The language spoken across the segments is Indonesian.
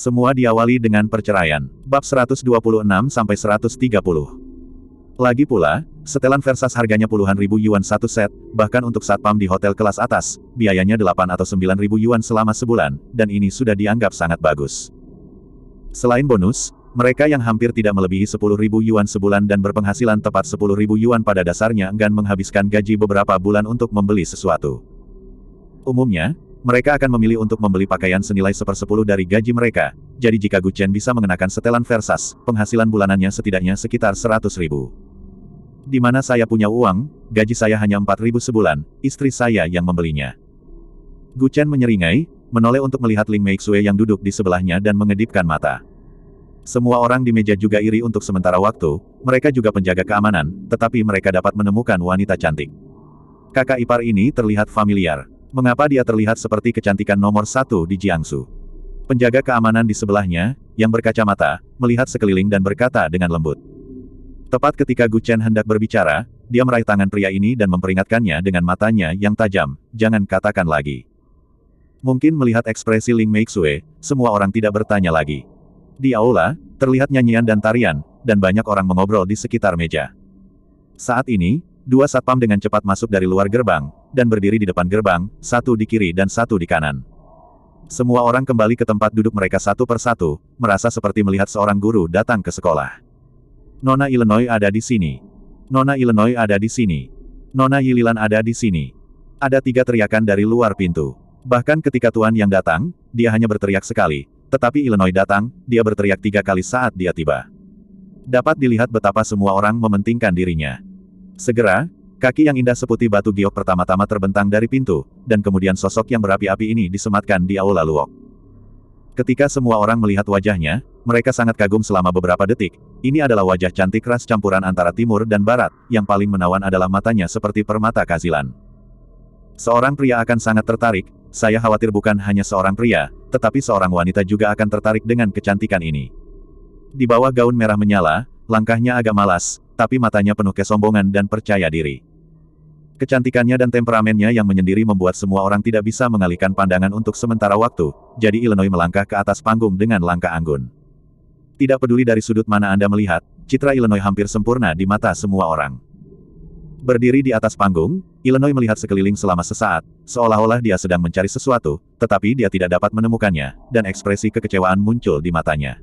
Semua diawali dengan perceraian. Bab 126-130. Lagi pula, setelan Versace harganya puluhan ribu yuan satu set, bahkan untuk satpam di hotel kelas atas, biayanya 8 atau 9 ribu yuan selama sebulan, dan ini sudah dianggap sangat bagus. Selain bonus, mereka yang hampir tidak melebihi 10 ribu yuan sebulan dan berpenghasilan tepat 10 ribu yuan pada dasarnya enggan menghabiskan gaji beberapa bulan untuk membeli sesuatu. Umumnya, mereka akan memilih untuk membeli pakaian senilai 1/10 dari gaji mereka, jadi jika Gu Chen bisa mengenakan setelan Versace, penghasilan bulanannya setidaknya sekitar 100 ribu. Di mana saya punya uang, gaji saya hanya 4 ribu sebulan, istri saya yang membelinya. Gu Chen menyeringai, menoleh untuk melihat Ling Meixue yang duduk di sebelahnya dan mengedipkan mata. Semua orang di meja juga iri untuk sementara waktu, mereka juga penjaga keamanan, tetapi mereka dapat menemukan wanita cantik. Kakak ipar ini terlihat familiar. Mengapa dia terlihat seperti kecantikan nomor 1 di Jiangsu? Penjaga keamanan di sebelahnya, yang berkacamata, melihat sekeliling dan berkata dengan lembut. Tepat ketika Gu Chen hendak berbicara, dia meraih tangan pria ini dan memperingatkannya dengan matanya yang tajam, jangan katakan lagi. Mungkin melihat ekspresi Ling Meixue, semua orang tidak bertanya lagi. Di aula, terlihat nyanyian dan tarian, dan banyak orang mengobrol di sekitar meja. Saat ini, dua satpam dengan cepat masuk dari luar gerbang, dan berdiri di depan gerbang, satu di kiri dan satu di kanan. Semua orang kembali ke tempat duduk mereka satu persatu, merasa seperti melihat seorang guru datang ke sekolah. Nona Illinois ada di sini. Nona Illinois ada di sini. Nona Yililan ada di sini. Ada 3 teriakan dari luar pintu. Bahkan ketika tuan yang datang, dia hanya berteriak sekali. Tetapi Illinois datang, dia berteriak 3 kali saat dia tiba. Dapat dilihat betapa semua orang mementingkan dirinya. Segera, kaki yang indah seputih batu giok pertama-tama terbentang dari pintu, dan kemudian sosok yang berapi-api ini disematkan di aula luok. Ketika semua orang melihat wajahnya, mereka sangat kagum selama beberapa detik. Ini adalah wajah cantik ras campuran antara timur dan barat, yang paling menawan adalah matanya seperti permata kazilan. Seorang pria akan sangat tertarik, saya khawatir bukan hanya seorang pria, tetapi seorang wanita juga akan tertarik dengan kecantikan ini. Di bawah gaun merah menyala, langkahnya agak malas, tapi matanya penuh kesombongan dan percaya diri. Kecantikannya dan temperamennya yang menyendiri membuat semua orang tidak bisa mengalihkan pandangan untuk sementara waktu, jadi Illinois melangkah ke atas panggung dengan langkah anggun. Tidak peduli dari sudut mana Anda melihat, citra Illinois hampir sempurna di mata semua orang. Berdiri di atas panggung, Illinois melihat sekeliling selama sesaat, seolah-olah dia sedang mencari sesuatu, tetapi dia tidak dapat menemukannya, dan ekspresi kekecewaan muncul di matanya.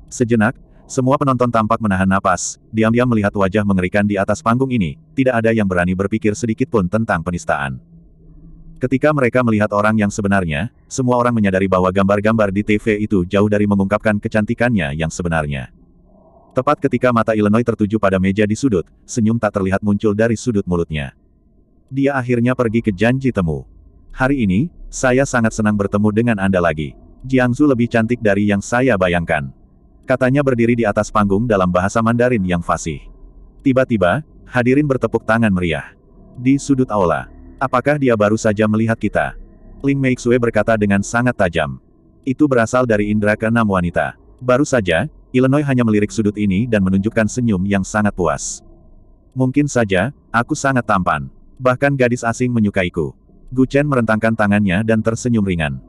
Sejenak, semua penonton tampak menahan napas, diam-diam melihat wajah mengerikan di atas panggung ini, tidak ada yang berani berpikir sedikitpun tentang penistaan. Ketika mereka melihat orang yang sebenarnya, semua orang menyadari bahwa gambar-gambar di TV itu jauh dari mengungkapkan kecantikannya yang sebenarnya. Tepat ketika mata Illinois tertuju pada meja di sudut, senyum tak terlihat muncul dari sudut mulutnya. Dia akhirnya pergi ke janji temu. Hari ini, saya sangat senang bertemu dengan Anda lagi. Jiangsu lebih cantik dari yang saya bayangkan. Katanya berdiri di atas panggung dalam bahasa Mandarin yang fasih. Tiba-tiba, hadirin bertepuk tangan meriah. Di sudut aula. Apakah dia baru saja melihat kita? Ling Meixue berkata dengan sangat tajam. Itu berasal dari indera keenam wanita. Baru saja, Illinois hanya melirik sudut ini dan menunjukkan senyum yang sangat puas. Mungkin saja, aku sangat tampan. Bahkan gadis asing menyukaiku. Gu Chen merentangkan tangannya dan tersenyum ringan.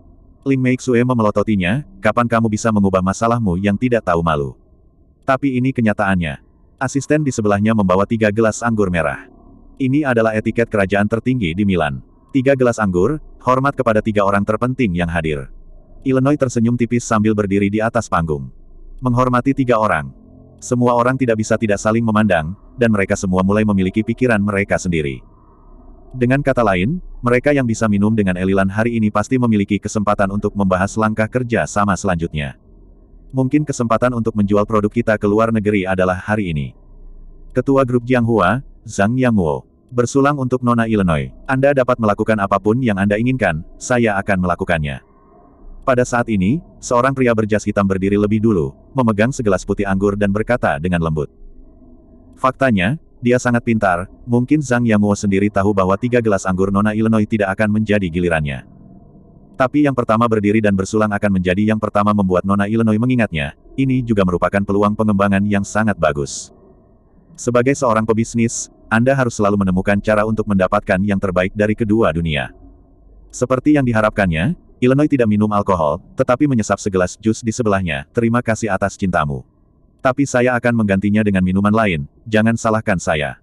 Ling Meixue memelototinya, kapan kamu bisa mengubah masalahmu yang tidak tahu malu? Tapi ini kenyataannya. Asisten di sebelahnya membawa 3 gelas anggur merah. Ini adalah etiket kerajaan tertinggi di Milan. 3 gelas anggur, hormat kepada 3 orang terpenting yang hadir. Illinois tersenyum tipis sambil berdiri di atas panggung. Menghormati 3 orang. Semua orang tidak bisa tidak saling memandang, dan mereka semua mulai memiliki pikiran mereka sendiri. Dengan kata lain, mereka yang bisa minum dengan Elilan hari ini pasti memiliki kesempatan untuk membahas langkah kerja sama selanjutnya. Mungkin kesempatan untuk menjual produk kita ke luar negeri adalah hari ini. Ketua grup Jianghua, Zhang Yangguo, bersulang untuk Nona Illinois. Anda dapat melakukan apapun yang Anda inginkan, saya akan melakukannya. Pada saat ini, seorang pria berjas hitam berdiri lebih dulu, memegang segelas putih anggur dan berkata dengan lembut. Faktanya, dia sangat pintar, mungkin Zhang Yangguo sendiri tahu bahwa 3 gelas anggur Nona Illinois tidak akan menjadi gilirannya. Tapi yang pertama berdiri dan bersulang akan menjadi yang pertama membuat Nona Illinois mengingatnya, ini juga merupakan peluang pengembangan yang sangat bagus. Sebagai seorang pebisnis, Anda harus selalu menemukan cara untuk mendapatkan yang terbaik dari kedua dunia. Seperti yang diharapkannya, Illinois tidak minum alkohol, tetapi menyesap segelas jus di sebelahnya. Terima kasih atas cintamu. Tapi saya akan menggantinya dengan minuman lain, jangan salahkan saya.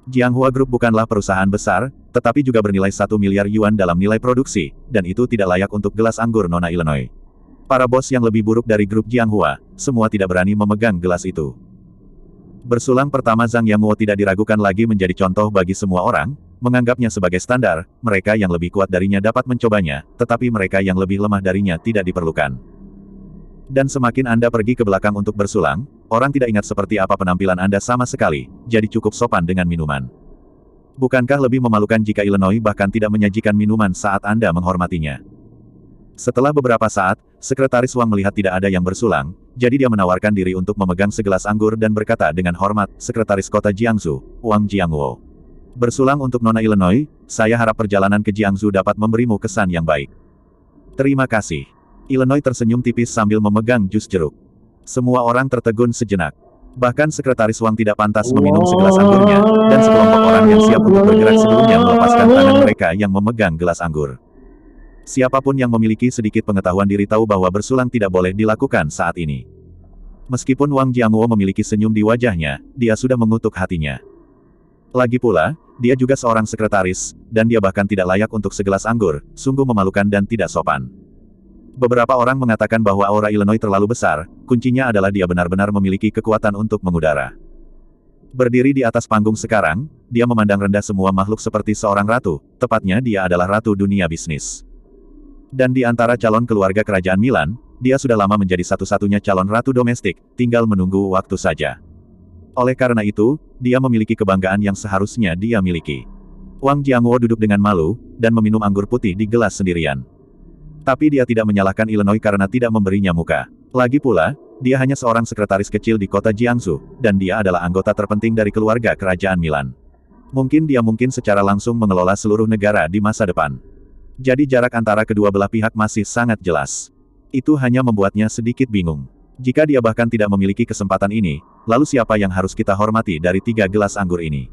Jianghua Group bukanlah perusahaan besar, tetapi juga bernilai 1 miliar yuan dalam nilai produksi, dan itu tidak layak untuk gelas anggur Nona Illinois. Para bos yang lebih buruk dari grup Jianghua, semua tidak berani memegang gelas itu. Bersulang pertama Zhang Yangguo tidak diragukan lagi menjadi contoh bagi semua orang, menganggapnya sebagai standar, mereka yang lebih kuat darinya dapat mencobanya, tetapi mereka yang lebih lemah darinya tidak diperlukan. Dan semakin Anda pergi ke belakang untuk bersulang, orang tidak ingat seperti apa penampilan Anda sama sekali, jadi cukup sopan dengan minuman. Bukankah lebih memalukan jika Illinois bahkan tidak menyajikan minuman saat Anda menghormatinya? Setelah beberapa saat, Sekretaris Wang melihat tidak ada yang bersulang, jadi dia menawarkan diri untuk memegang segelas anggur dan berkata dengan hormat, Sekretaris Kota Jiangsu, Wang Jiangguo. Bersulang untuk Nona Illinois, saya harap perjalanan ke Jiangsu dapat memberimu kesan yang baik. Terima kasih. Illinois tersenyum tipis sambil memegang jus jeruk. Semua orang tertegun sejenak. Bahkan Sekretaris Wang tidak pantas meminum segelas anggurnya, dan sekelompok orang yang siap untuk bergerak sebelumnya melepaskan tangan mereka yang memegang gelas anggur. Siapapun yang memiliki sedikit pengetahuan diri tahu bahwa bersulang tidak boleh dilakukan saat ini. Meskipun Wang Jiangguo memiliki senyum di wajahnya, dia sudah mengutuk hatinya. Lagi pula, dia juga seorang sekretaris, dan dia bahkan tidak layak untuk segelas anggur, sungguh memalukan dan tidak sopan. Beberapa orang mengatakan bahwa aura Illinois terlalu besar, kuncinya adalah dia benar-benar memiliki kekuatan untuk mengudara. Berdiri di atas panggung sekarang, dia memandang rendah semua makhluk seperti seorang ratu, tepatnya dia adalah ratu dunia bisnis. Dan di antara calon keluarga kerajaan Milan, dia sudah lama menjadi satu-satunya calon ratu domestik, tinggal menunggu waktu saja. Oleh karena itu, dia memiliki kebanggaan yang seharusnya dia miliki. Wang Jiangguo duduk dengan malu, dan meminum anggur putih di gelas sendirian. Tapi dia tidak menyalahkan Illinois karena tidak memberinya muka. Lagi pula, dia hanya seorang sekretaris kecil di kota Jiangsu, dan dia adalah anggota terpenting dari keluarga kerajaan Milan. Mungkin dia secara langsung mengelola seluruh negara di masa depan. Jadi jarak antara kedua belah pihak masih sangat jelas. Itu hanya membuatnya sedikit bingung. Jika dia bahkan tidak memiliki kesempatan ini, lalu siapa yang harus kita hormati dari 3 gelas anggur ini?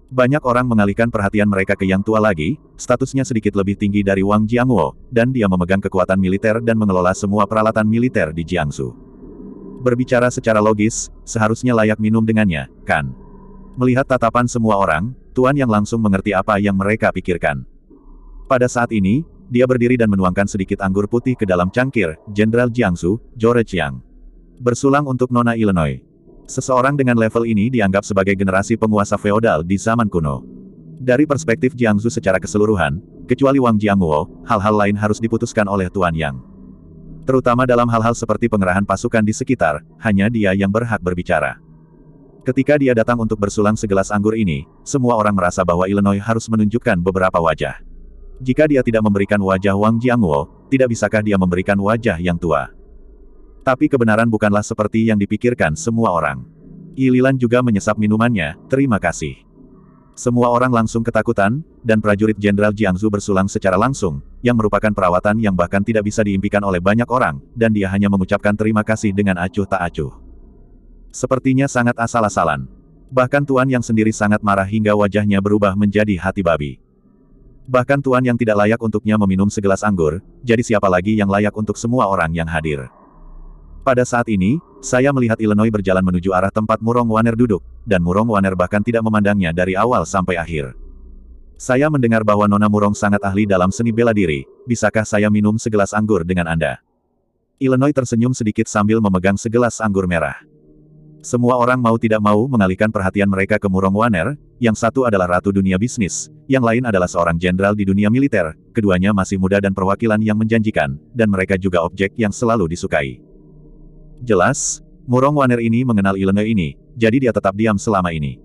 Banyak orang mengalihkan perhatian mereka ke yang tua lagi, statusnya sedikit lebih tinggi dari Wang Jiangguo, dan dia memegang kekuatan militer dan mengelola semua peralatan militer di Jiangsu. Berbicara secara logis, seharusnya layak minum dengannya, kan? Melihat tatapan semua orang, Tuan yang langsung mengerti apa yang mereka pikirkan. Pada saat ini, dia berdiri dan menuangkan sedikit anggur putih ke dalam cangkir, Jenderal Jiangsu, George Yang. Bersulang untuk Nona Illinois. Seseorang dengan level ini dianggap sebagai generasi penguasa feodal di zaman kuno. Dari perspektif Jiangsu secara keseluruhan, kecuali Wang Jiangguo, hal-hal lain harus diputuskan oleh Tuan Yang. Terutama dalam hal-hal seperti pengerahan pasukan di sekitar, hanya dia yang berhak berbicara. Ketika dia datang untuk bersulang segelas anggur ini, semua orang merasa bahwa Illinois harus menunjukkan beberapa wajah. Jika dia tidak memberikan wajah Wang Jiangguo, tidak bisakah dia memberikan wajah yang tua? Tapi kebenaran bukanlah seperti yang dipikirkan semua orang. Yi Lilan juga menyesap minumannya, terima kasih. Semua orang langsung ketakutan, dan prajurit Jenderal Jiangsu bersulang secara langsung, yang merupakan perawatan yang bahkan tidak bisa diimpikan oleh banyak orang, dan dia hanya mengucapkan terima kasih dengan acuh tak acuh. Sepertinya sangat asal-asalan. Bahkan Tuan yang sendiri sangat marah hingga wajahnya berubah menjadi hati babi. Bahkan Tuan yang tidak layak untuknya meminum segelas anggur, jadi siapa lagi yang layak untuk semua orang yang hadir. Pada saat ini, saya melihat Illinois berjalan menuju arah tempat Murong Waner duduk, dan Murong Waner bahkan tidak memandangnya dari awal sampai akhir. Saya mendengar bahwa Nona Murong sangat ahli dalam seni bela diri, bisakah saya minum segelas anggur dengan Anda? Illinois tersenyum sedikit sambil memegang segelas anggur merah. Semua orang mau tidak mau mengalihkan perhatian mereka ke Murong Waner, yang satu adalah ratu dunia bisnis, yang lain adalah seorang jenderal di dunia militer, keduanya masih muda dan perwakilan yang menjanjikan, dan mereka juga objek yang selalu disukai. Jelas, Murong Waner ini mengenal Illinois ini, jadi dia tetap diam selama ini.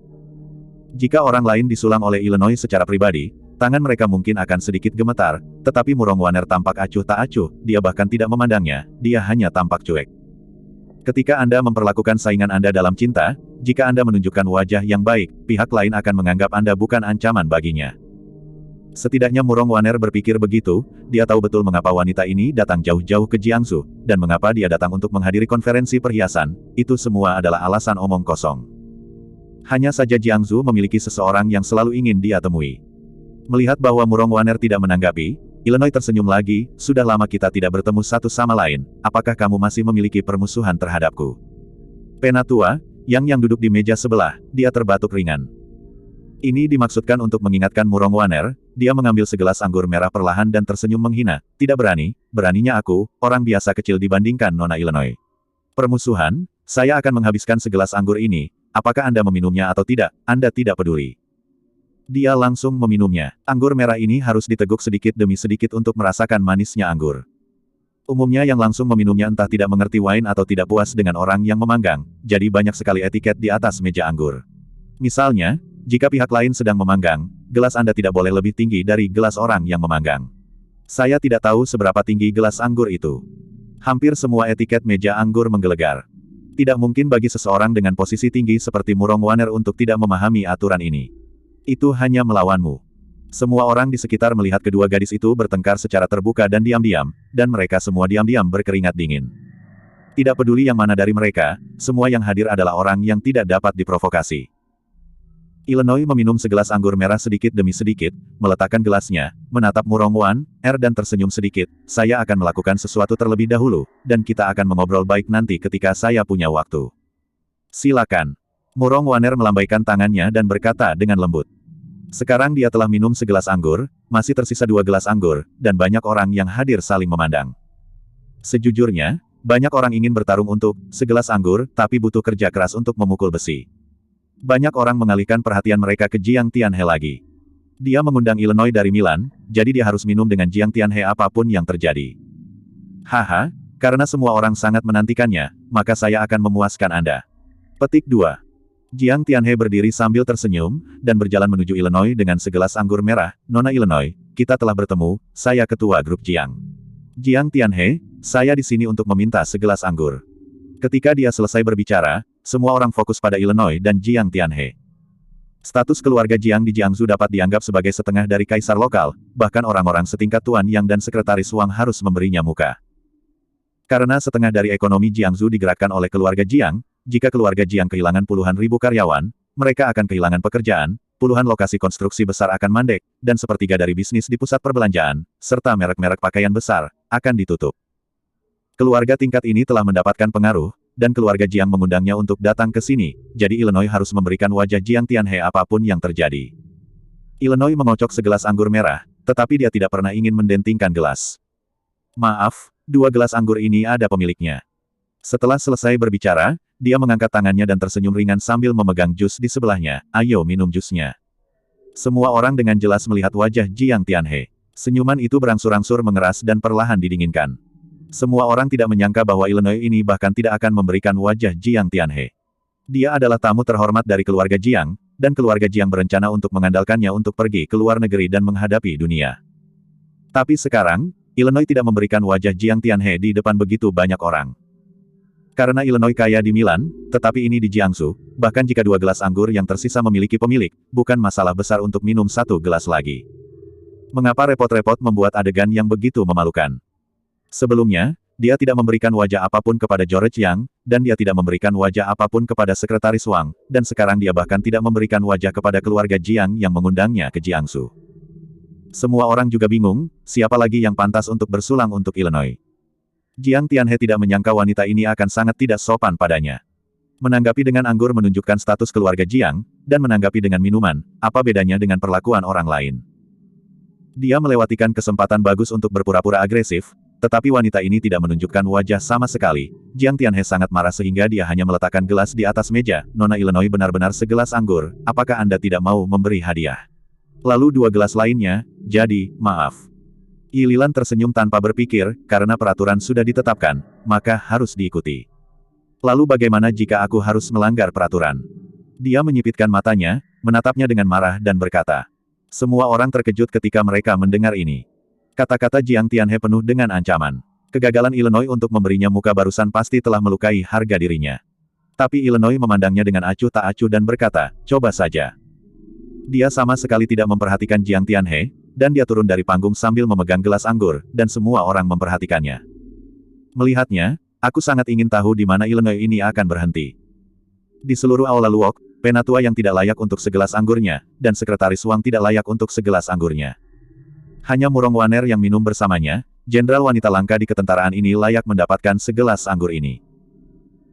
Jika orang lain disulang oleh Illinois secara pribadi, tangan mereka mungkin akan sedikit gemetar, tetapi Murong Waner tampak acuh tak acuh, dia bahkan tidak memandangnya, dia hanya tampak cuek. Ketika Anda memperlakukan saingan Anda dalam cinta, jika Anda menunjukkan wajah yang baik, pihak lain akan menganggap Anda bukan ancaman baginya. Setidaknya Murong Waner berpikir begitu, dia tahu betul mengapa wanita ini datang jauh-jauh ke Jiangsu, dan mengapa dia datang untuk menghadiri konferensi perhiasan, itu semua adalah alasan omong kosong. Hanya saja Jiangsu memiliki seseorang yang selalu ingin dia temui. Melihat bahwa Murong Waner tidak menanggapi, Illinois tersenyum lagi, sudah lama kita tidak bertemu satu sama lain, apakah kamu masih memiliki permusuhan terhadapku? Penatua, yang duduk di meja sebelah, dia terbatuk ringan. Ini dimaksudkan untuk mengingatkan Murong Waner, dia mengambil segelas anggur merah perlahan dan tersenyum menghina, tidak beraninya aku, orang biasa kecil dibandingkan Nona Illinois. Permusuhan, saya akan menghabiskan segelas anggur ini, apakah Anda meminumnya atau tidak, Anda tidak peduli. Dia langsung meminumnya. Anggur merah ini harus diteguk sedikit demi sedikit untuk merasakan manisnya anggur. Umumnya yang langsung meminumnya entah tidak mengerti wine atau tidak puas dengan orang yang memanggang, jadi banyak sekali etiket di atas meja anggur. Misalnya, jika pihak lain sedang memanggang, gelas Anda tidak boleh lebih tinggi dari gelas orang yang memanggang. Saya tidak tahu seberapa tinggi gelas anggur itu. Hampir semua etiket meja anggur menggelegar. Tidak mungkin bagi seseorang dengan posisi tinggi seperti Murong Waner untuk tidak memahami aturan ini. Itu hanya melawanmu. Semua orang di sekitar melihat kedua gadis itu bertengkar secara terbuka dan diam-diam, dan mereka semua diam-diam berkeringat dingin. Tidak peduli yang mana dari mereka, semua yang hadir adalah orang yang tidak dapat diprovokasi. Illinois meminum segelas anggur merah sedikit demi sedikit, meletakkan gelasnya, menatap Murong Waner dan tersenyum sedikit, saya akan melakukan sesuatu terlebih dahulu, dan kita akan mengobrol baik nanti ketika saya punya waktu. Silakan. Murong Waner melambaikan tangannya dan berkata dengan lembut. Sekarang dia telah minum segelas anggur, masih tersisa 2 gelas anggur, dan banyak orang yang hadir saling memandang. Sejujurnya, banyak orang ingin bertarung untuk segelas anggur, tapi butuh kerja keras untuk memukul besi. Banyak orang mengalihkan perhatian mereka ke Jiang Tianhe lagi. Dia mengundang Illinois dari Milan, jadi dia harus minum dengan Jiang Tianhe apapun yang terjadi. Haha, karena semua orang sangat menantikannya, maka saya akan memuaskan Anda. Petik 2. Jiang Tianhe berdiri sambil tersenyum, dan berjalan menuju Illinois dengan segelas anggur merah. Nona Illinois, kita telah bertemu, saya ketua grup Jiang. Jiang Tianhe, saya di sini untuk meminta segelas anggur. Ketika dia selesai berbicara, semua orang fokus pada Illinois dan Jiang Tianhe. Status keluarga Jiang di Jiangsu dapat dianggap sebagai setengah dari kaisar lokal, bahkan orang-orang setingkat Tuan Yang dan Sekretaris Wang harus memberinya muka. Karena setengah dari ekonomi Jiangsu digerakkan oleh keluarga Jiang, jika keluarga Jiang kehilangan puluhan ribu karyawan, mereka akan kehilangan pekerjaan, puluhan lokasi konstruksi besar akan mandek, dan sepertiga dari bisnis di pusat perbelanjaan, serta merek-merek pakaian besar, akan ditutup. Keluarga tingkat ini telah mendapatkan pengaruh, dan keluarga Jiang mengundangnya untuk datang ke sini, jadi Illinois harus memberikan wajah Jiang Tianhe apapun yang terjadi. Illinois mengocok segelas anggur merah, tetapi dia tidak pernah ingin mendentingkan gelas. Maaf, 2 gelas anggur ini ada pemiliknya. Setelah selesai berbicara, dia mengangkat tangannya dan tersenyum ringan sambil memegang jus di sebelahnya. Ayo minum jusnya. Semua orang dengan jelas melihat wajah Jiang Tianhe. Senyuman itu berangsur-angsur mengeras dan perlahan didinginkan. Semua orang tidak menyangka bahwa Illinois ini bahkan tidak akan memberikan wajah Jiang Tianhe. Dia adalah tamu terhormat dari keluarga Jiang, dan keluarga Jiang berencana untuk mengandalkannya untuk pergi ke luar negeri dan menghadapi dunia. Tapi sekarang, Illinois tidak memberikan wajah Jiang Tianhe di depan begitu banyak orang. Karena Illinois kaya di Milan, tetapi ini di Jiangsu, bahkan jika 2 gelas anggur yang tersisa memiliki pemilik, bukan masalah besar untuk minum 1 gelas lagi. Mengapa repot-repot membuat adegan yang begitu memalukan? Sebelumnya, dia tidak memberikan wajah apapun kepada George Yang, dan dia tidak memberikan wajah apapun kepada Sekretaris Wang, dan sekarang dia bahkan tidak memberikan wajah kepada keluarga Jiang yang mengundangnya ke Jiangsu. Semua orang juga bingung, siapa lagi yang pantas untuk bersulang untuk Illinois. Jiang Tianhe tidak menyangka wanita ini akan sangat tidak sopan padanya. Menanggapi dengan anggur menunjukkan status keluarga Jiang, dan menanggapi dengan minuman, apa bedanya dengan perlakuan orang lain. Dia melewatikan kesempatan bagus untuk berpura-pura agresif, tetapi wanita ini tidak menunjukkan wajah sama sekali. Jiang Tianhe sangat marah sehingga dia hanya meletakkan gelas di atas meja. Nona Illinois benar-benar segelas anggur, apakah Anda tidak mau memberi hadiah? Lalu 2 gelas lainnya, jadi, maaf. Ililan tersenyum tanpa berpikir, karena peraturan sudah ditetapkan, maka harus diikuti. Lalu bagaimana jika aku harus melanggar peraturan? Dia menyipitkan matanya, menatapnya dengan marah dan berkata. Semua orang terkejut ketika mereka mendengar ini. Kata-kata Jiang Tianhe penuh dengan ancaman. Kegagalan Illinois untuk memberinya muka barusan pasti telah melukai harga dirinya. Tapi Illinois memandangnya dengan acuh tak acuh dan berkata, coba saja. Dia sama sekali tidak memperhatikan Jiang Tianhe, dan dia turun dari panggung sambil memegang gelas anggur, dan semua orang memperhatikannya. Melihatnya, aku sangat ingin tahu di mana Illinois ini akan berhenti. Di seluruh aula Luok, penatua yang tidak layak untuk segelas anggurnya, dan Sekretaris Wang tidak layak untuk segelas anggurnya. Hanya Murong Waner yang minum bersamanya, jenderal wanita langka di ketentaraan ini layak mendapatkan segelas anggur ini.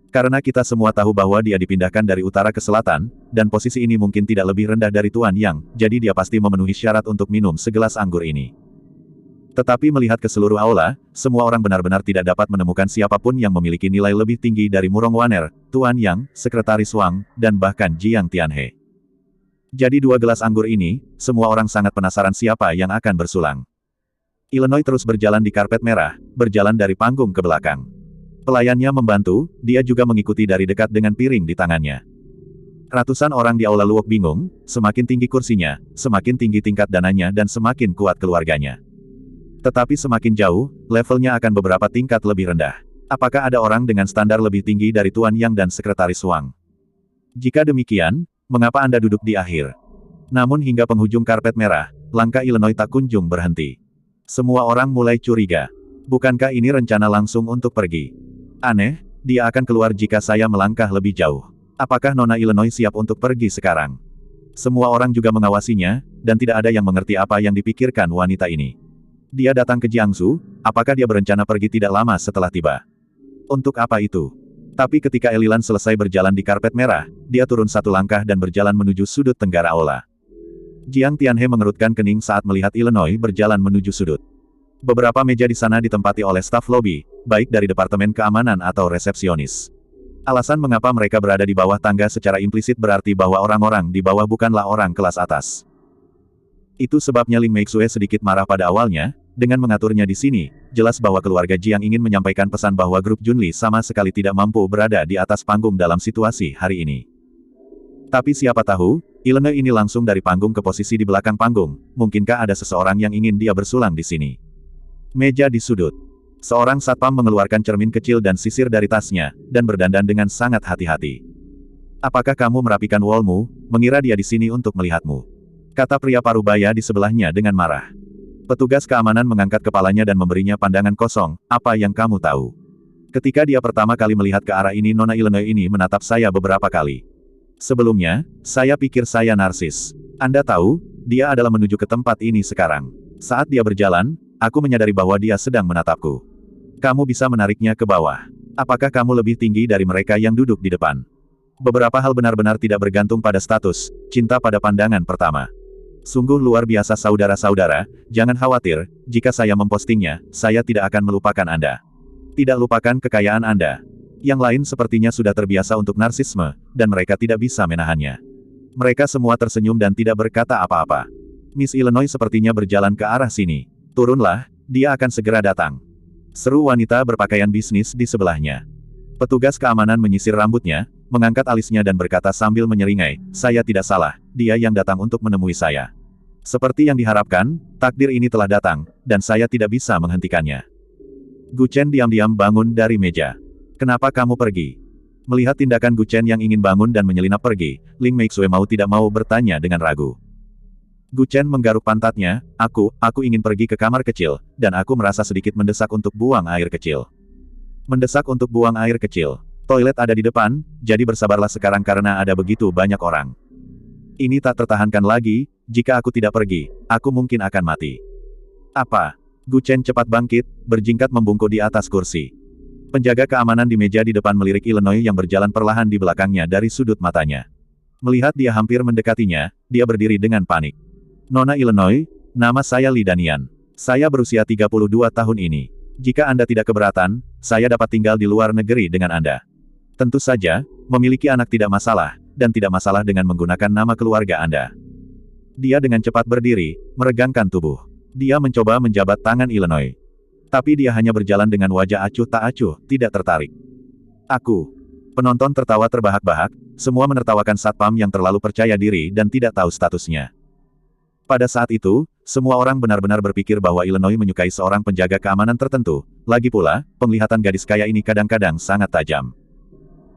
Karena kita semua tahu bahwa dia dipindahkan dari utara ke selatan, dan posisi ini mungkin tidak lebih rendah dari Tuan Yang, jadi dia pasti memenuhi syarat untuk minum segelas anggur ini. Tetapi melihat ke seluruh aula, semua orang benar-benar tidak dapat menemukan siapapun yang memiliki nilai lebih tinggi dari Murong Waner, Tuan Yang, Sekretaris Wang, dan bahkan Jiang Tianhe. Jadi 2 gelas anggur ini, semua orang sangat penasaran siapa yang akan bersulang. Illinois terus berjalan di karpet merah, berjalan dari panggung ke belakang. Pelayannya membantu, dia juga mengikuti dari dekat dengan piring di tangannya. Ratusan orang di aula Luok bingung, semakin tinggi kursinya, semakin tinggi tingkat dananya dan semakin kuat keluarganya. Tetapi semakin jauh, levelnya akan beberapa tingkat lebih rendah. Apakah ada orang dengan standar lebih tinggi dari Tuan Yang dan Sekretaris Wang? Jika demikian, mengapa Anda duduk di akhir? Namun hingga penghujung karpet merah, langkah Illinois tak kunjung berhenti. Semua orang mulai curiga. Bukankah ini rencana langsung untuk pergi? Aneh, dia akan keluar jika saya melangkah lebih jauh. Apakah Nona Illinois siap untuk pergi sekarang? Semua orang juga mengawasinya, dan tidak ada yang mengerti apa yang dipikirkan wanita ini. Dia datang ke Jiangsu, apakah dia berencana pergi tidak lama setelah tiba? Untuk apa itu? Tapi ketika Elilan selesai berjalan di karpet merah, dia turun 1 langkah dan berjalan menuju sudut tenggara aula. Jiang Tianhe mengerutkan kening saat melihat Illinois berjalan menuju sudut. Beberapa meja di sana ditempati oleh staf lobi, baik dari Departemen Keamanan atau resepsionis. Alasan mengapa mereka berada di bawah tangga secara implisit berarti bahwa orang-orang di bawah bukanlah orang kelas atas. Itu sebabnya Ling Meixue sedikit marah pada awalnya, dengan mengaturnya di sini, jelas bahwa keluarga Jiang ingin menyampaikan pesan bahwa grup Junli sama sekali tidak mampu berada di atas panggung dalam situasi hari ini. Tapi siapa tahu, Illinois ini langsung dari panggung ke posisi di belakang panggung, mungkinkah ada seseorang yang ingin dia bersulang di sini? Meja di sudut. Seorang satpam mengeluarkan cermin kecil dan sisir dari tasnya, dan berdandan dengan sangat hati-hati. Apakah kamu merapikan wallmu, mengira dia di sini untuk melihatmu? Kata pria parubaya di sebelahnya dengan marah. Petugas keamanan mengangkat kepalanya dan memberinya pandangan kosong, apa yang kamu tahu? Ketika dia pertama kali melihat ke arah ini Nona Illinois ini menatap saya beberapa kali. Sebelumnya, saya pikir saya narsis. Anda tahu, dia adalah menuju ke tempat ini sekarang. Saat dia berjalan, aku menyadari bahwa dia sedang menatapku. Kamu bisa menariknya ke bawah. Apakah kamu lebih tinggi dari mereka yang duduk di depan? Beberapa hal benar-benar tidak bergantung pada status, cinta pada pandangan pertama. Sungguh luar biasa saudara-saudara, jangan khawatir, jika saya mempostingnya, saya tidak akan melupakan Anda. Tidak lupakan kekayaan Anda. Yang lain sepertinya sudah terbiasa untuk narsisme, dan mereka tidak bisa menahannya. Mereka semua tersenyum dan tidak berkata apa-apa. Miss Illinois sepertinya berjalan ke arah sini. Turunlah, dia akan segera datang. Seru wanita berpakaian bisnis di sebelahnya. Petugas keamanan menyisir rambutnya, mengangkat alisnya dan berkata sambil menyeringai, saya tidak salah, dia yang datang untuk menemui saya. Seperti yang diharapkan, takdir ini telah datang, dan saya tidak bisa menghentikannya. Gu Chen diam-diam bangun dari meja. Kenapa kamu pergi? Melihat tindakan Gu Chen yang ingin bangun dan menyelinap pergi, Ling Meixue mau tidak mau bertanya dengan ragu. Gu Chen menggaruk pantatnya, aku ingin pergi ke kamar kecil, dan aku merasa sedikit mendesak untuk buang air kecil. Mendesak untuk buang air kecil. Toilet ada di depan, jadi bersabarlah sekarang karena ada begitu banyak orang. Ini tak tertahankan lagi, jika aku tidak pergi, aku mungkin akan mati. Apa? Gu Chen cepat bangkit, berjingkat membungkuk di atas kursi. Penjaga keamanan di meja di depan melirik Illinois yang berjalan perlahan di belakangnya dari sudut matanya. Melihat dia hampir mendekatinya, dia berdiri dengan panik. Nona Illinois, nama saya Li Danian. Saya berusia 32 tahun ini. Jika Anda tidak keberatan, saya dapat tinggal di luar negeri dengan Anda. Tentu saja, memiliki anak tidak masalah, dan tidak masalah dengan menggunakan nama keluarga Anda. Dia dengan cepat berdiri, meregangkan tubuh. Dia mencoba menjabat tangan Illinois. Tapi dia hanya berjalan dengan wajah acuh tak acuh, tidak tertarik. Aku. Penonton tertawa terbahak-bahak, semua menertawakan satpam yang terlalu percaya diri dan tidak tahu statusnya. Pada saat itu, semua orang benar-benar berpikir bahwa Illinois menyukai seorang penjaga keamanan tertentu. Lagi pula, penglihatan gadis kaya ini kadang-kadang sangat tajam.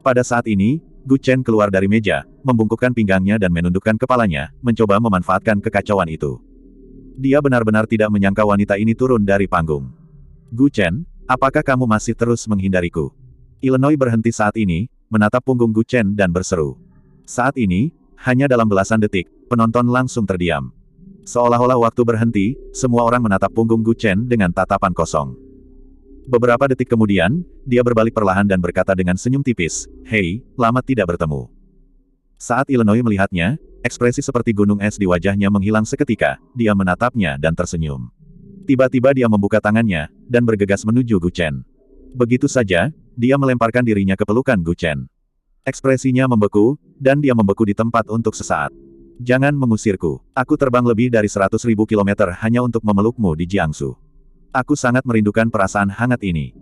Pada saat ini, Gu Chen keluar dari meja, membungkukkan pinggangnya dan menundukkan kepalanya, mencoba memanfaatkan kekacauan itu. Dia benar-benar tidak menyangka wanita ini turun dari panggung. Gu Chen, apakah kamu masih terus menghindariku? Illinois berhenti saat ini, menatap punggung Gu Chen dan berseru. Saat ini, hanya dalam belasan detik, penonton langsung terdiam. Seolah-olah waktu berhenti, semua orang menatap punggung Gu Chen dengan tatapan kosong. Beberapa detik kemudian, dia berbalik perlahan dan berkata dengan senyum tipis, "Hei, lama tidak bertemu." Saat Illinois melihatnya, ekspresi seperti gunung es di wajahnya menghilang seketika, dia menatapnya dan tersenyum. Tiba-tiba dia membuka tangannya, dan bergegas menuju Gu Chen. Begitu saja, dia melemparkan dirinya ke pelukan Gu Chen. Ekspresinya membeku, dan dia membeku di tempat untuk sesaat. "Jangan mengusirku. Aku terbang lebih dari 100.000 kilometer hanya untuk memelukmu di Jiangsu. Aku sangat merindukan perasaan hangat ini."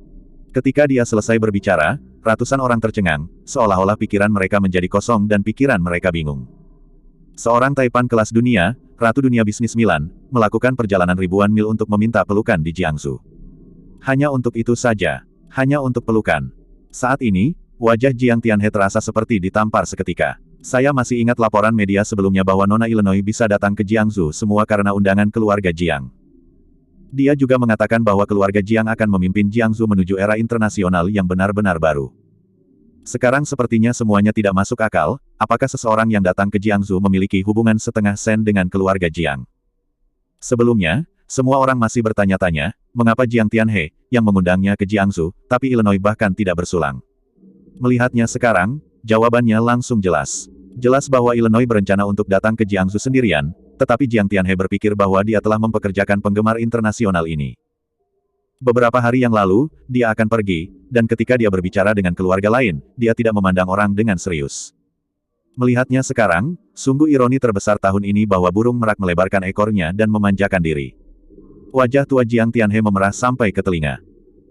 Ketika dia selesai berbicara, ratusan orang tercengang, seolah-olah pikiran mereka menjadi kosong dan pikiran mereka bingung. Seorang taipan kelas dunia, Ratu Dunia Bisnis Milan, melakukan perjalanan ribuan mil untuk meminta pelukan di Jiangsu. Hanya untuk itu saja. Hanya untuk pelukan. Saat ini, wajah Jiang Tianhe terasa seperti ditampar seketika. "Saya masih ingat laporan media sebelumnya bahwa Nona Illinois bisa datang ke Jiangsu semua karena undangan keluarga Jiang. Dia juga mengatakan bahwa keluarga Jiang akan memimpin Jiangsu menuju era internasional yang benar-benar baru. Sekarang sepertinya semuanya tidak masuk akal, apakah seseorang yang datang ke Jiangsu memiliki hubungan setengah sen dengan keluarga Jiang?" Sebelumnya, semua orang masih bertanya-tanya, mengapa Jiang Tianhe, yang mengundangnya ke Jiangsu, tapi Illinois bahkan tidak bersulang. Melihatnya sekarang, jawabannya langsung jelas. Jelas bahwa Illinois berencana untuk datang ke Jiangsu sendirian, tetapi Jiang Tianhe berpikir bahwa dia telah mempekerjakan penggemar internasional ini. Beberapa hari yang lalu, dia akan pergi, dan ketika dia berbicara dengan keluarga lain, dia tidak memandang orang dengan serius. Melihatnya sekarang, sungguh ironi terbesar tahun ini bahwa burung merak melebarkan ekornya dan memanjakan diri. Wajah tua Jiang Tianhe memerah sampai ke telinga.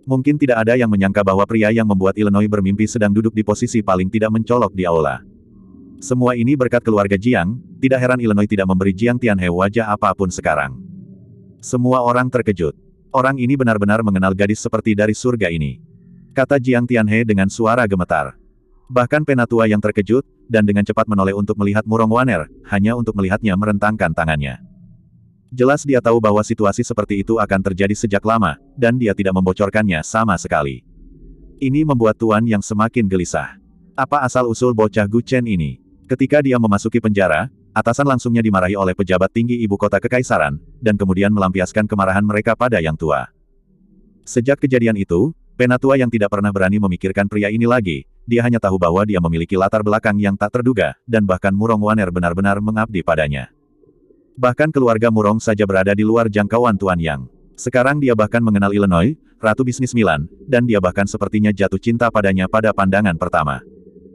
Mungkin tidak ada yang menyangka bahwa pria yang membuat Illinois bermimpi sedang duduk di posisi paling tidak mencolok di aula. Semua ini berkat keluarga Jiang, tidak heran Illinois tidak memberi Jiang Tianhe wajah apapun sekarang. Semua orang terkejut. Orang ini benar-benar mengenal gadis seperti dari surga ini. Kata Jiang Tianhe dengan suara gemetar. Bahkan Penatua yang terkejut, dan dengan cepat menoleh untuk melihat Murong Waner, hanya untuk melihatnya merentangkan tangannya. Jelas dia tahu bahwa situasi seperti itu akan terjadi sejak lama, dan dia tidak membocorkannya sama sekali. Ini membuat Tuan yang semakin gelisah. Apa asal-usul bocah Gu Chen ini? Ketika dia memasuki penjara, atasan langsungnya dimarahi oleh pejabat tinggi ibu kota kekaisaran, dan kemudian melampiaskan kemarahan mereka pada yang tua. Sejak kejadian itu, Penatua yang tidak pernah berani memikirkan pria ini lagi, dia hanya tahu bahwa dia memiliki latar belakang yang tak terduga, dan bahkan Murong Waner benar-benar mengabdi padanya. Bahkan keluarga Murong saja berada di luar jangkauan Tuan Yang. Sekarang dia bahkan mengenal Illinois, Ratu Bisnis Milan, dan dia bahkan sepertinya jatuh cinta padanya pada pandangan pertama.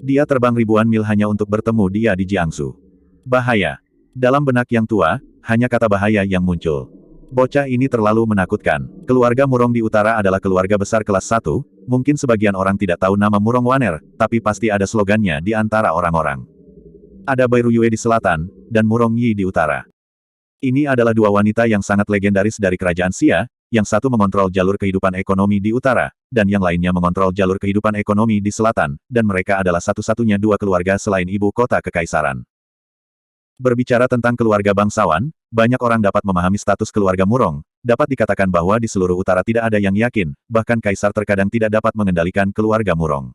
Dia terbang ribuan mil hanya untuk bertemu dia di Jiangsu. Bahaya. Dalam benak yang tua, hanya kata bahaya yang muncul. Bocah ini terlalu menakutkan. Keluarga Murong di utara adalah keluarga besar kelas 1, mungkin sebagian orang tidak tahu nama Murong Waner, tapi pasti ada slogannya di antara orang-orang. Ada Bai Ruyue di selatan, dan Murong Yi di utara. Ini adalah dua wanita yang sangat legendaris dari kerajaan Xia, yang satu mengontrol jalur kehidupan ekonomi di utara, dan yang lainnya mengontrol jalur kehidupan ekonomi di selatan, dan mereka adalah satu-satunya dua keluarga selain ibu kota kekaisaran. Berbicara tentang keluarga bangsawan, banyak orang dapat memahami status keluarga Murong, dapat dikatakan bahwa di seluruh utara tidak ada yang yakin, bahkan kaisar terkadang tidak dapat mengendalikan keluarga Murong.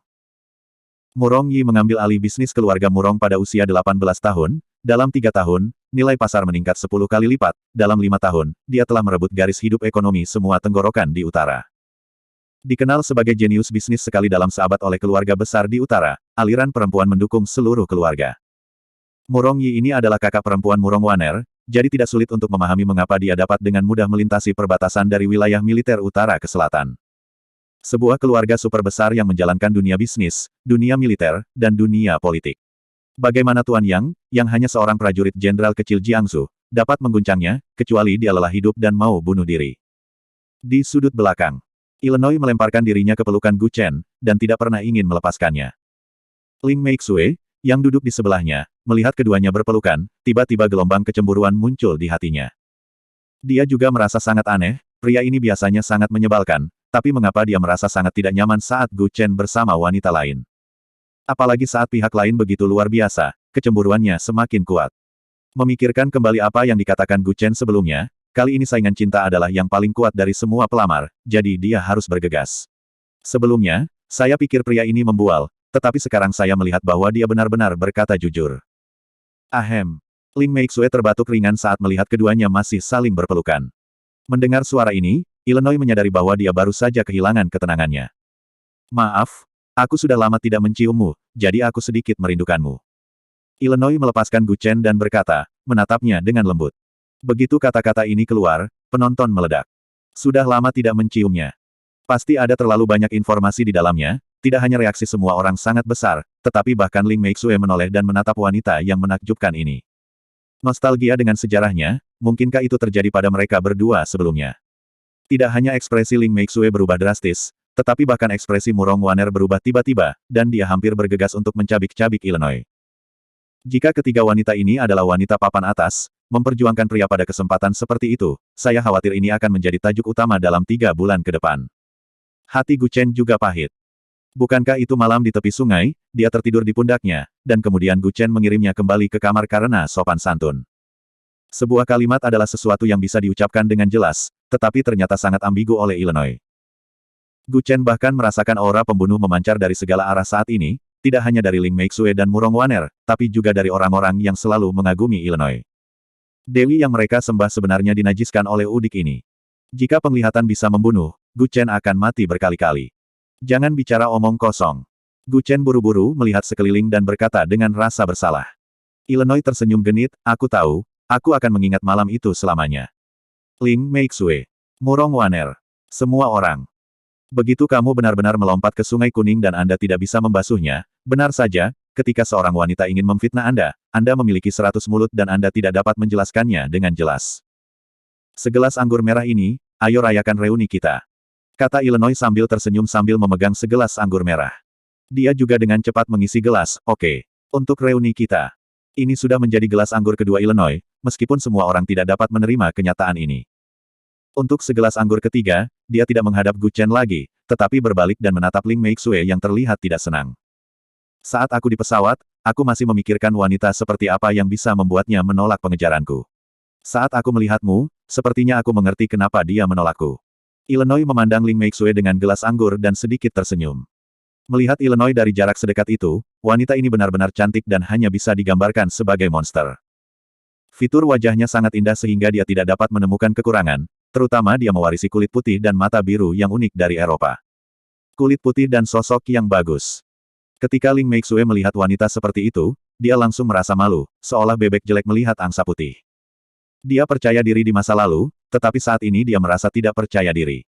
Murong Yi mengambil alih bisnis keluarga Murong pada usia 18 tahun, dalam 3 tahun, nilai pasar meningkat 10 kali lipat, dalam 5 tahun, dia telah merebut garis hidup ekonomi semua tenggorokan di utara. Dikenal sebagai jenius bisnis sekali dalam seabad oleh keluarga besar di utara, aliran perempuan mendukung seluruh keluarga. Murong Yi ini adalah kakak perempuan Murong Waner, jadi tidak sulit untuk memahami mengapa dia dapat dengan mudah melintasi perbatasan dari wilayah militer utara ke selatan. Sebuah keluarga super besar yang menjalankan dunia bisnis, dunia militer, dan dunia politik. Bagaimana Tuan Yang, yang hanya seorang prajurit jenderal kecil Jiangsu, dapat mengguncangnya, kecuali dia lelah hidup dan mau bunuh diri. Di sudut belakang, Illinois melemparkan dirinya ke pelukan Gu Chen, dan tidak pernah ingin melepaskannya. Ling Meixue, yang duduk di sebelahnya, melihat keduanya berpelukan, tiba-tiba gelombang kecemburuan muncul di hatinya. Dia juga merasa sangat aneh, pria ini biasanya sangat menyebalkan, tapi mengapa dia merasa sangat tidak nyaman saat Gu Chen bersama wanita lain. Apalagi saat pihak lain begitu luar biasa, kecemburuannya semakin kuat. Memikirkan kembali apa yang dikatakan Gu Chen sebelumnya, kali ini saingan cinta adalah yang paling kuat dari semua pelamar, jadi dia harus bergegas. Sebelumnya, saya pikir pria ini membual, tetapi sekarang saya melihat bahwa dia benar-benar berkata jujur. Ahem. Ling Meixue terbatuk ringan saat melihat keduanya masih saling berpelukan. Mendengar suara ini, Illinois menyadari bahwa dia baru saja kehilangan ketenangannya. Maaf, aku sudah lama tidak menciummu, jadi aku sedikit merindukanmu. Illinois melepaskan Gu Chen dan berkata, menatapnya dengan lembut. Begitu kata-kata ini keluar, penonton meledak. Sudah lama tidak menciumnya. Pasti ada terlalu banyak informasi di dalamnya, tidak hanya reaksi semua orang sangat besar, tetapi bahkan Ling Meixue menoleh dan menatap wanita yang menakjubkan ini. Nostalgia dengan sejarahnya, mungkinkah itu terjadi pada mereka berdua sebelumnya? Tidak hanya ekspresi Ling Meixue berubah drastis, tetapi bahkan ekspresi Murong Waner berubah tiba-tiba, dan dia hampir bergegas untuk mencabik-cabik Illinois. Jika ketiga wanita ini adalah wanita papan atas, memperjuangkan pria pada kesempatan seperti itu, saya khawatir ini akan menjadi tajuk utama dalam 3 bulan ke depan. Hati Gu Chen juga pahit. Bukankah itu malam di tepi sungai, dia tertidur di pundaknya, dan kemudian Gu Chen mengirimnya kembali ke kamar karena sopan santun. Sebuah kalimat adalah sesuatu yang bisa diucapkan dengan jelas, tetapi ternyata sangat ambigu oleh Illinois. Gu Chen bahkan merasakan aura pembunuh memancar dari segala arah saat ini, tidak hanya dari Ling Meixue dan Murong Waner, tapi juga dari orang-orang yang selalu mengagumi Illinois. Dewi yang mereka sembah sebenarnya dinajiskan oleh udik ini. Jika penglihatan bisa membunuh, Gu Chen akan mati berkali-kali. Jangan bicara omong kosong. Gu Chen buru-buru melihat sekeliling dan berkata dengan rasa bersalah. Illinois tersenyum genit, aku tahu, aku akan mengingat malam itu selamanya. Ling Meixue, Murong Waner, semua orang. Begitu kamu benar-benar melompat ke Sungai Kuning dan Anda tidak bisa membasuhnya, benar saja, ketika seorang wanita ingin memfitnah Anda memiliki 100 mulut dan Anda tidak dapat menjelaskannya dengan jelas. Segelas anggur merah ini, ayo rayakan reuni kita. Kata Illinois sambil tersenyum sambil memegang segelas anggur merah. Dia juga dengan cepat mengisi gelas, oke. Untuk reuni kita. Ini sudah menjadi gelas anggur kedua Illinois, meskipun semua orang tidak dapat menerima kenyataan ini. Untuk segelas anggur ketiga, dia tidak menghadap Gu Chen lagi, tetapi berbalik dan menatap Ling Meixue yang terlihat tidak senang. Saat aku di pesawat, aku masih memikirkan wanita seperti apa yang bisa membuatnya menolak pengejaranku. Saat aku melihatmu, sepertinya aku mengerti kenapa dia menolakku. Illinois memandang Ling Meixue dengan gelas anggur dan sedikit tersenyum. Melihat Illinois dari jarak sedekat itu, wanita ini benar-benar cantik dan hanya bisa digambarkan sebagai monster. Fitur wajahnya sangat indah sehingga dia tidak dapat menemukan kekurangan, terutama dia mewarisi kulit putih dan mata biru yang unik dari Eropa. Kulit putih dan sosok yang bagus. Ketika Ling Meixue melihat wanita seperti itu, dia langsung merasa malu, seolah bebek jelek melihat angsa putih. Dia percaya diri di masa lalu, tetapi saat ini dia merasa tidak percaya diri.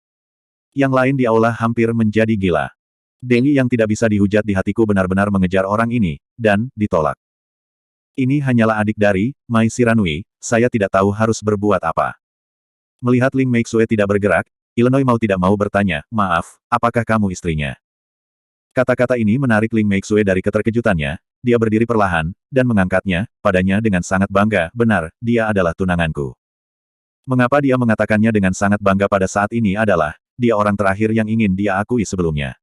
Yang lain di aula hampir menjadi gila. Dewi yang tidak bisa dihujat di hatiku benar-benar mengejar orang ini, dan ditolak. Ini hanyalah adik dari Mai Shiranui, saya tidak tahu harus berbuat apa. Melihat Ling Meixue tidak bergerak, Illinois mau tidak mau bertanya, maaf, apakah kamu istrinya? Kata-kata ini menarik Ling Meixue dari keterkejutannya, dia berdiri perlahan, dan mengangkatnya, padanya dengan sangat bangga, benar, dia adalah tunanganku. Mengapa dia mengatakannya dengan sangat bangga pada saat ini adalah, dia orang terakhir yang ingin dia akui sebelumnya.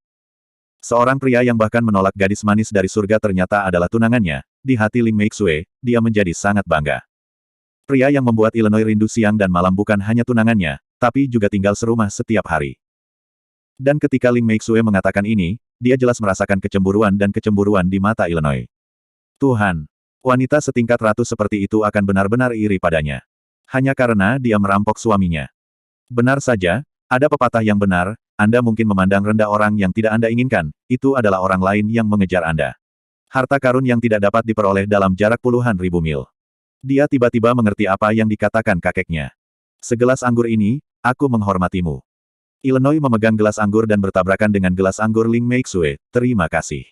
Seorang pria yang bahkan menolak gadis manis dari surga ternyata adalah tunangannya, di hati Ling Meixue, dia menjadi sangat bangga. Pria yang membuat Illinois rindu siang dan malam bukan hanya tunangannya, tapi juga tinggal serumah setiap hari. Dan ketika Ling Meixue mengatakan ini, dia jelas merasakan kecemburuan dan kecemburuan di mata Illinois. Tuhan! Wanita setingkat ratu seperti itu akan benar-benar iri padanya. Hanya karena dia merampok suaminya. Benar saja, ada pepatah yang benar, Anda mungkin memandang rendah orang yang tidak Anda inginkan, itu adalah orang lain yang mengejar Anda. Harta karun yang tidak dapat diperoleh dalam jarak puluhan ribu mil. Dia tiba-tiba mengerti apa yang dikatakan kakeknya. Segelas anggur ini, aku menghormatimu. Illinois memegang gelas anggur dan bertabrakan dengan gelas anggur Ling Meixue, terima kasih.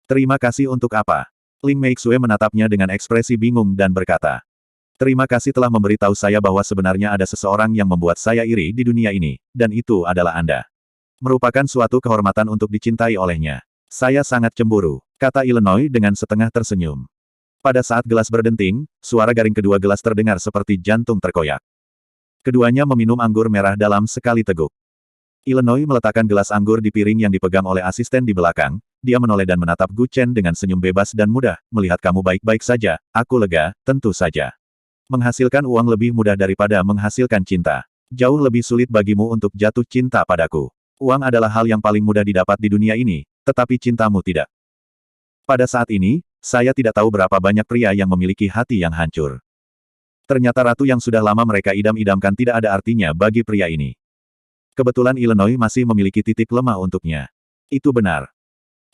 Terima kasih untuk apa? Ling Meixue menatapnya dengan ekspresi bingung dan berkata. Terima kasih telah memberitahu saya bahwa sebenarnya ada seseorang yang membuat saya iri di dunia ini, dan itu adalah Anda. Merupakan suatu kehormatan untuk dicintai olehnya. Saya sangat cemburu, kata Illinois dengan setengah tersenyum. Pada saat gelas berdenting, suara garing kedua gelas terdengar seperti jantung terkoyak. Keduanya meminum anggur merah dalam sekali teguk. Illinois meletakkan gelas anggur di piring yang dipegang oleh asisten di belakang, dia menoleh dan menatap Gu Chen dengan senyum bebas dan mudah, melihat kamu baik-baik saja, aku lega, tentu saja. Menghasilkan uang lebih mudah daripada menghasilkan cinta. Jauh lebih sulit bagimu untuk jatuh cinta padaku. Uang adalah hal yang paling mudah didapat di dunia ini, tetapi cintamu tidak. Pada saat ini, saya tidak tahu berapa banyak pria yang memiliki hati yang hancur. Ternyata ratu yang sudah lama mereka idam-idamkan tidak ada artinya bagi pria ini. Kebetulan Illinois masih memiliki titik lemah untuknya. Itu benar.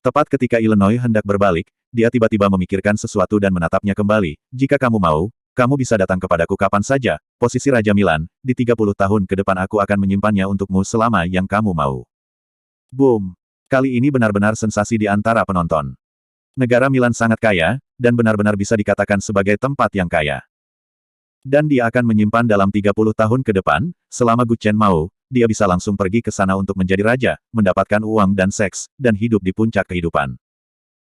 Tepat ketika Illinois hendak berbalik, dia tiba-tiba memikirkan sesuatu dan menatapnya kembali. Jika kamu mau, kamu bisa datang kepadaku kapan saja, posisi Raja Milan, di 30 tahun ke depan aku akan menyimpannya untukmu selama yang kamu mau. Boom! Kali ini benar-benar sensasi di antara penonton. Negara Milan sangat kaya, dan benar-benar bisa dikatakan sebagai tempat yang kaya. Dan dia akan menyimpan dalam 30 tahun ke depan, selama Gu Chen mau, dia bisa langsung pergi ke sana untuk menjadi raja, mendapatkan uang dan seks, dan hidup di puncak kehidupan.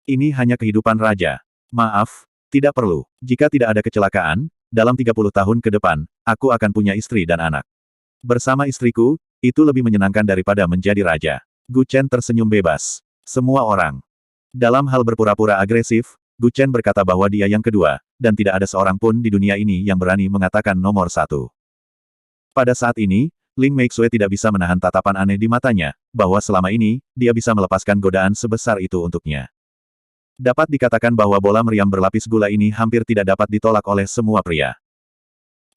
Ini hanya kehidupan raja. Maaf, tidak perlu. Jika tidak ada kecelakaan, dalam 30 tahun ke depan, aku akan punya istri dan anak. Bersama istriku, itu lebih menyenangkan daripada menjadi raja. Gu Chen tersenyum bebas. Semua orang. Dalam hal berpura-pura agresif, Gu Chen berkata bahwa dia yang kedua, dan tidak ada seorang pun di dunia ini yang berani mengatakan nomor satu. Pada saat ini, Ling Meixue tidak bisa menahan tatapan aneh di matanya, bahwa selama ini, dia bisa melepaskan godaan sebesar itu untuknya. Dapat dikatakan bahwa bola meriam berlapis gula ini hampir tidak dapat ditolak oleh semua pria.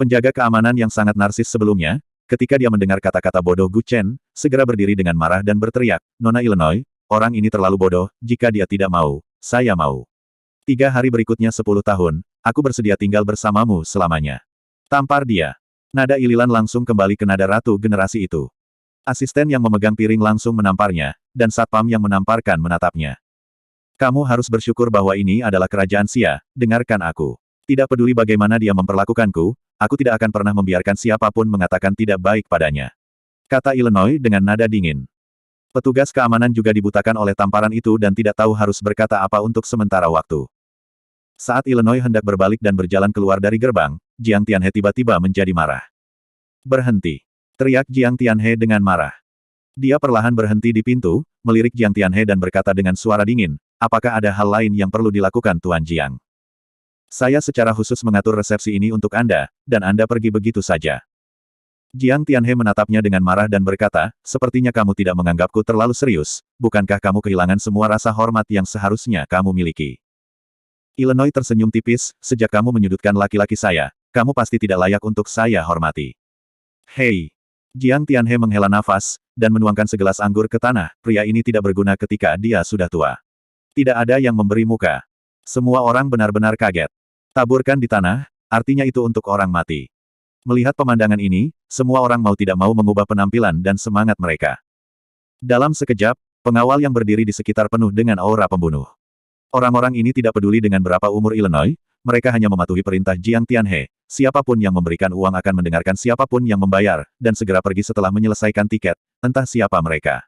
Penjaga keamanan yang sangat narsis sebelumnya, ketika dia mendengar kata-kata bodoh Gu Chen, segera berdiri dengan marah dan berteriak, "Nona Illinois, orang ini terlalu bodoh, jika dia tidak mau, saya mau. 3 hari berikutnya 10 tahun, aku bersedia tinggal bersamamu selamanya." Tampar dia. Nada ililan langsung kembali ke nada ratu generasi itu. Asisten yang memegang piring langsung menamparnya, dan satpam yang menamparkan menatapnya. Kamu harus bersyukur bahwa ini adalah kerajaan Xia, dengarkan aku. Tidak peduli bagaimana dia memperlakukanku, aku tidak akan pernah membiarkan siapapun mengatakan tidak baik padanya. Kata Illinois dengan nada dingin. Petugas keamanan juga dibutakan oleh tamparan itu dan tidak tahu harus berkata apa untuk sementara waktu. Saat Illinois hendak berbalik dan berjalan keluar dari gerbang, Jiang Tianhe tiba-tiba menjadi marah. "Berhenti!" teriak Jiang Tianhe dengan marah. Dia perlahan berhenti di pintu, melirik Jiang Tianhe dan berkata dengan suara dingin, "Apakah ada hal lain yang perlu dilakukan Tuan Jiang? Saya secara khusus mengatur resepsi ini untuk Anda, dan Anda pergi begitu saja." Jiang Tianhe menatapnya dengan marah dan berkata, "Sepertinya kamu tidak menganggapku terlalu serius, bukankah kamu kehilangan semua rasa hormat yang seharusnya kamu miliki?" Illinois tersenyum tipis, "Sejak kamu menyudutkan laki-laki saya, kamu pasti tidak layak untuk saya hormati." "Hei!" Jiang Tianhe menghela nafas, dan menuangkan segelas anggur ke tanah. Pria ini tidak berguna ketika dia sudah tua. Tidak ada yang memberi muka. Semua orang benar-benar kaget. Taburkan di tanah, artinya itu untuk orang mati. Melihat pemandangan ini, semua orang mau tidak mau mengubah penampilan dan semangat mereka. Dalam sekejap, pengawal yang berdiri di sekitar penuh dengan aura pembunuh. Orang-orang ini tidak peduli dengan berapa umur Illinois, mereka hanya mematuhi perintah Jiang Tianhe. Siapapun yang memberikan uang akan mendengarkan siapapun yang membayar, dan segera pergi setelah menyelesaikan tiket, entah siapa mereka.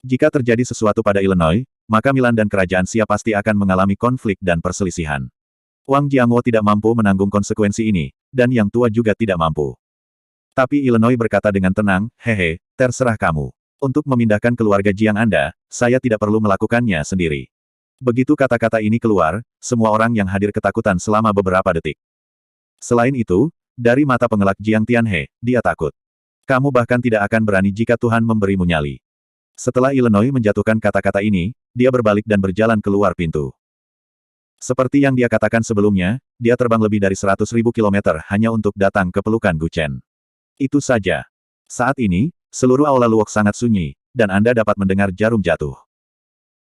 Jika terjadi sesuatu pada Illinois, maka Milan dan kerajaan Xia pasti akan mengalami konflik dan perselisihan. Wang Jiangwo tidak mampu menanggung konsekuensi ini, dan yang tua juga tidak mampu. Tapi Illinois berkata dengan tenang, "Hehe, terserah kamu. Untuk memindahkan keluarga Jiang Anda, saya tidak perlu melakukannya sendiri." Begitu kata-kata ini keluar, semua orang yang hadir ketakutan selama beberapa detik. Selain itu, dari mata pengelak Jiang Tianhe, dia takut. "Kamu bahkan tidak akan berani jika Tuhan memberimu nyali." Setelah Illinois menjatuhkan kata-kata ini, dia berbalik dan berjalan keluar pintu. Seperti yang dia katakan sebelumnya, dia terbang lebih dari 100.000 kilometer hanya untuk datang ke pelukan Gu Chen. Itu saja. Saat ini, seluruh aula Luok sangat sunyi, dan Anda dapat mendengar jarum jatuh.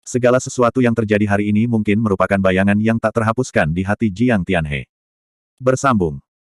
Segala sesuatu yang terjadi hari ini mungkin merupakan bayangan yang tak terhapuskan di hati Jiang Tianhe. Bersambung.